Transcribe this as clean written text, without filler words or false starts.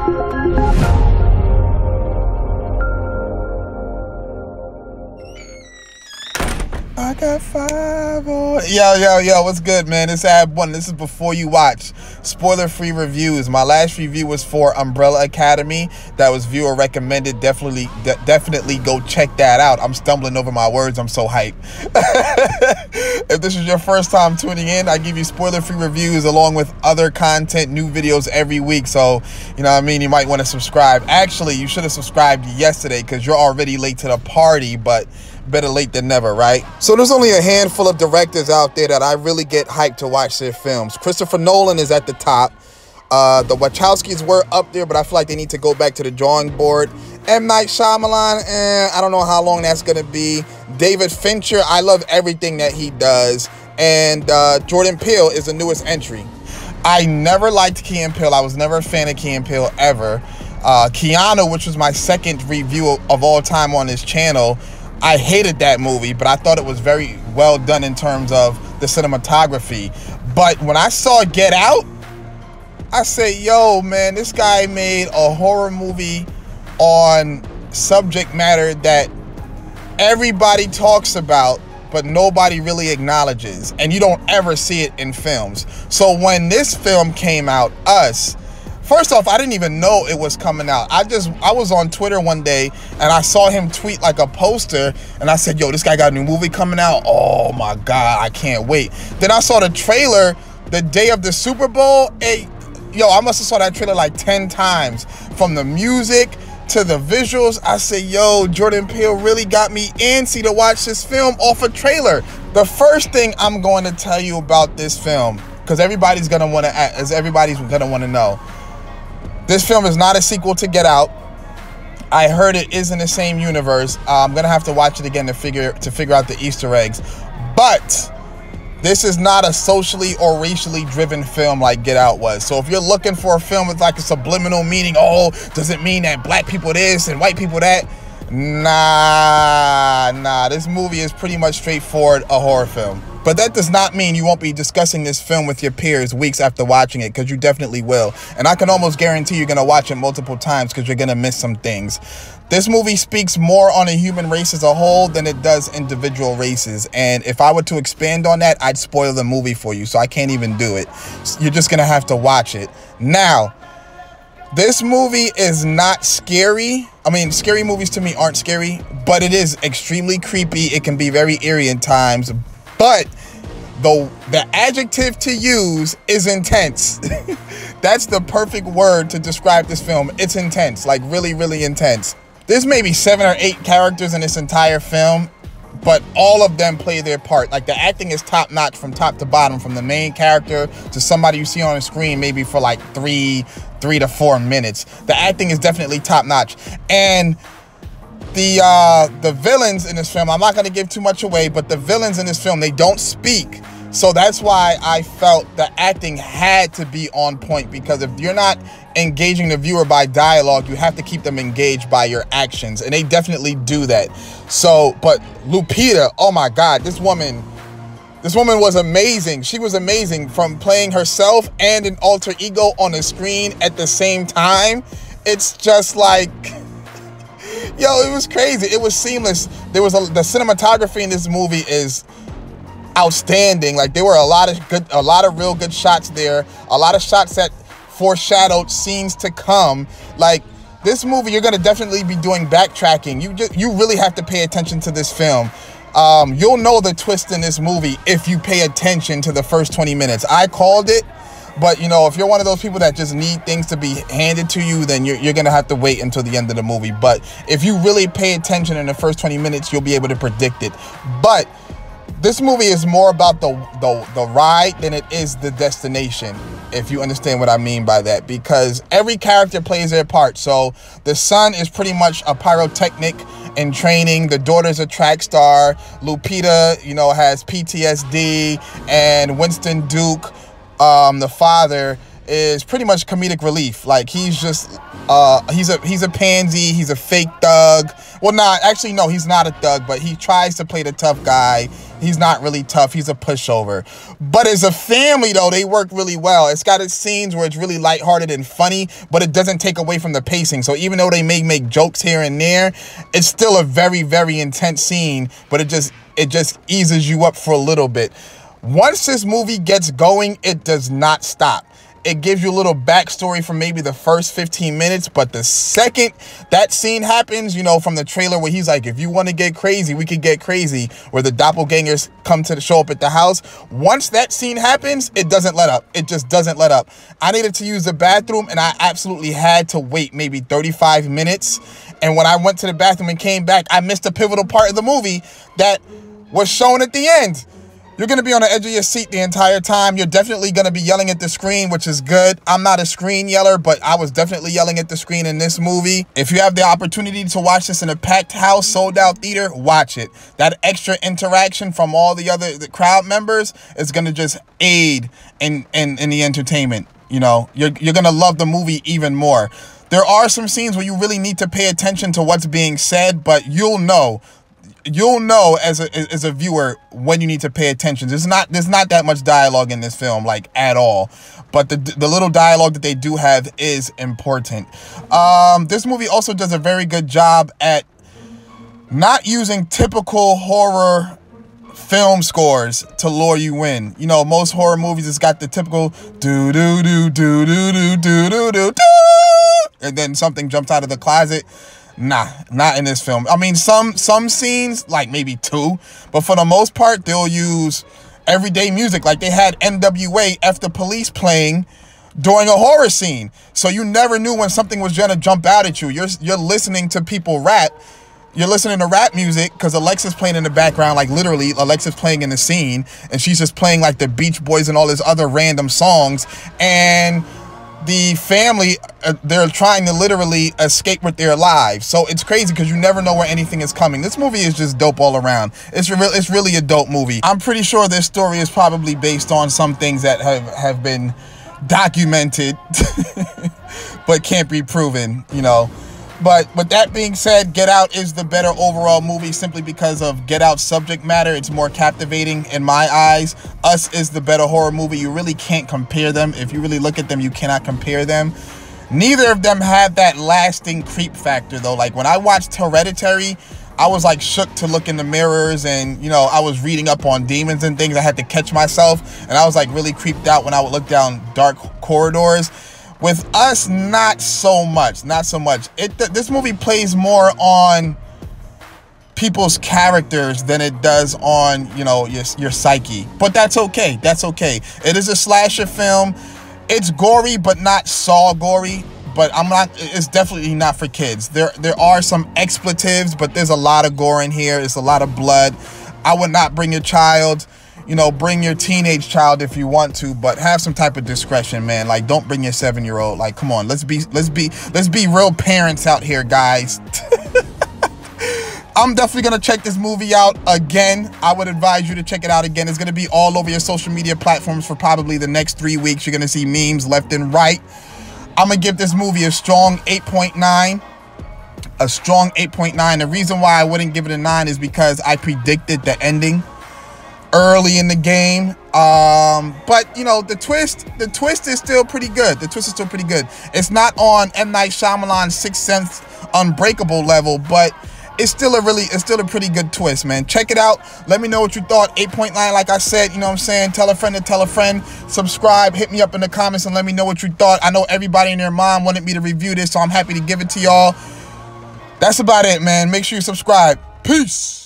I got 5 on. Yo, what's good, man? It's Abwon. This is Before You Watch. Spoiler-free reviews. My last review was for Umbrella Academy. That was viewer recommended. Definitely go check that out. I'm stumbling over my words. I'm so hyped. If this is your first time tuning in, I give you spoiler-free reviews along with other content, new videos every week. So, you know what I mean? You might want to subscribe. Actually, you should have subscribed yesterday because you're already late to the party, but better late than never, right? So there's only a handful of directors out there that I really get hyped to watch their films. Christopher Nolan is at the top. The Wachowskis were up there, but I feel like they need to go back to the drawing board. M. Night Shyamalan, I don't know how long that's gonna be. David Fincher, I love everything that he does. And Jordan Peele is the newest entry. I never liked Key and Peele. I was never a fan of Key and Peele ever. Keanu, which was my second review of all time on this channel, I hated that movie, but I thought it was very well done in terms of the cinematography. But when I saw Get Out, I said, yo, man, this guy made a horror movie on subject matter that everybody talks about, but nobody really acknowledges. And you don't ever see it in films. So when this film came out, Us, first off, I didn't even know it was coming out. I was on Twitter one day and I saw him tweet like a poster and I said, yo, this guy got a new movie coming out. Oh my God, I can't wait. Then I saw the trailer the day of the Super Bowl. Yo, I must have saw that trailer like 10 times. From the music to the visuals, I said, yo, Jordan Peele really got me antsy to watch this film off a trailer. The first thing I'm going to tell you about this film, because everybody's gonna want to know. This film is not a sequel to Get Out. I heard it is in the same universe. I'm gonna have to watch it again to figure out the Easter eggs. But this is not a socially or racially driven film like Get Out was. So if you're looking for a film with like a subliminal meaning, oh, does it mean that black people this and white people that? Nah. This movie is pretty much straightforward, a horror film. But that does not mean you won't be discussing this film with your peers weeks after watching it, because you definitely will. And I can almost guarantee you're going to watch it multiple times because you're going to miss some things. This movie speaks more on the human race as a whole than it does individual races. And if I were to expand on that, I'd spoil the movie for you, so I can't even do it. You're just going to have to watch it. Now, this movie is not scary. I mean, scary movies to me aren't scary, but it is extremely creepy. It can be very eerie in times. But the adjective to use is intense. That's the perfect word to describe this film. It's intense, like really, really intense. There's maybe 7 or 8 characters in this entire film, but all of them play their part. Like, the acting is top notch from top to bottom, from the main character to somebody you see on the screen maybe for like 3 to 4 minutes. The acting is definitely top notch. And the villains in this film, I'm not going to give too much away, but the villains in this film, they don't speak. So that's why I felt the acting had to be on point, because if you're not engaging the viewer by dialogue, you have to keep them engaged by your actions, and they definitely do that. So, but Lupita, oh my God, this woman was amazing. She was amazing, from playing herself and an alter ego on the screen at the same time. It's just like, yo, it was crazy. It was seamless. The cinematography in this movie is outstanding. Like, there were a lot of real good shots there. A lot of shots that foreshadowed scenes to come. Like, this movie, you're gonna definitely be doing backtracking. You really have to pay attention to this film. You'll know the twist in this movie if you pay attention to the first 20 minutes. I called it. But, you know, if you're one of those people that just need things to be handed to you, then you're going to have to wait until the end of the movie. But if you really pay attention in the first 20 minutes, you'll be able to predict it. But this movie is more about the ride than it is the destination, if you understand what I mean by that. Because every character plays their part. So the son is pretty much a pyrotechnic in training. The daughter's a track star. Lupita, you know, has PTSD. And Winston Duke, the father, is pretty much comedic relief. Like, he's just he's a pansy, he's a fake thug. Well, actually no, he's not a thug, but he tries to play the tough guy. He's not really tough. He's a pushover. But as a family, though, they work really well. It's got its scenes where it's really lighthearted and funny, but it doesn't take away from the pacing. So even though they may make jokes here and there, it's still a very, very intense scene, but it just eases you up for a little bit. Once this movie gets going, it does not stop. It gives you a little backstory from maybe the first 15 minutes, but the second that scene happens, you know, from the trailer where he's like, if you want to get crazy, we could get crazy, where the doppelgangers come to show up at the house. Once that scene happens, it doesn't let up. It just doesn't let up. I needed to use the bathroom, and I absolutely had to wait maybe 35 minutes. And when I went to the bathroom and came back, I missed a pivotal part of the movie that was shown at the end. You're going to be on the edge of your seat the entire time. You're definitely going to be yelling at the screen, which is good. I'm not a screen yeller, but I was definitely yelling at the screen in this movie. If you have the opportunity to watch this in a packed house, sold out theater, watch it. That extra interaction from all the crowd members is going to just aid in the entertainment. You know, you're going to love the movie even more. There are some scenes where you really need to pay attention to what's being said, but you'll know as a viewer when you need to pay attention. There's not that much dialogue in this film, like, at all, but the little dialogue that they do have is important. This movie also does a very good job at not using typical horror film scores to lure you in. You know, most horror movies, it's got the typical do do do do do do do do do, and then something jumps out of the closet. Nah, not in this film. I mean, some scenes, like maybe two, but for the most part, they'll use everyday music. Like they had NWA F the Police playing during a horror scene. So you never knew when something was gonna jump out at you. You're listening to people rap. You're listening to rap music because Alexa's playing in the background, like literally Alexa's playing in the scene, and she's just playing like the Beach Boys and all this other random songs. And the family, they're trying to literally escape with their lives. So it's crazy because you never know where anything is coming. This movie is just dope all around. It's really a dope movie. I'm pretty sure this story is probably based on some things that have been documented but can't be proven, you know. But with that being said, Get Out is the better overall movie simply because of Get Out's subject matter. It's more captivating in my eyes. Us is the better horror movie. You really can't compare them. If you really look at them, you cannot compare them. Neither of them had that lasting creep factor, though. Like when I watched Hereditary, I was like shook to look in the mirrors, and you know, I was reading up on demons and things. I had to catch myself, and I was like really creeped out when I would look down dark corridors. With Us, not so much. This movie plays more on people's characters than it does on, you know, your psyche. But that's okay. That's okay. It is a slasher film. It's gory, but not Saw gory. But it's definitely not for kids. There are some expletives, but there's a lot of gore in here. It's a lot of blood. I would not bring your child. You know, bring your teenage child if you want to, but have some type of discretion, man. Like, don't bring your 7-year-old. Like, come on, let's be real parents out here, guys. I'm definitely gonna check this movie out again. I would advise you to check it out again. It's gonna be all over your social media platforms for probably the next 3 weeks. You're gonna see memes left and right. I'm gonna give this movie a strong 8.9. A strong 8.9. The reason why I wouldn't give it a 9 is because I predicted the ending early in the game, but you know, the twist is still pretty good. It's not on M. Night Shyamalan's Sixth Sense Unbreakable level, but it's still a pretty good twist, man. Check it out. Let me know what you thought. 8.9, like I said, you know what I'm saying? Tell a friend to tell a friend. Subscribe, hit me up in the comments and let me know what you thought. I know everybody and their mom wanted me to review this, so I'm happy to give it to y'all. That's about it, man. Make sure you subscribe. Peace.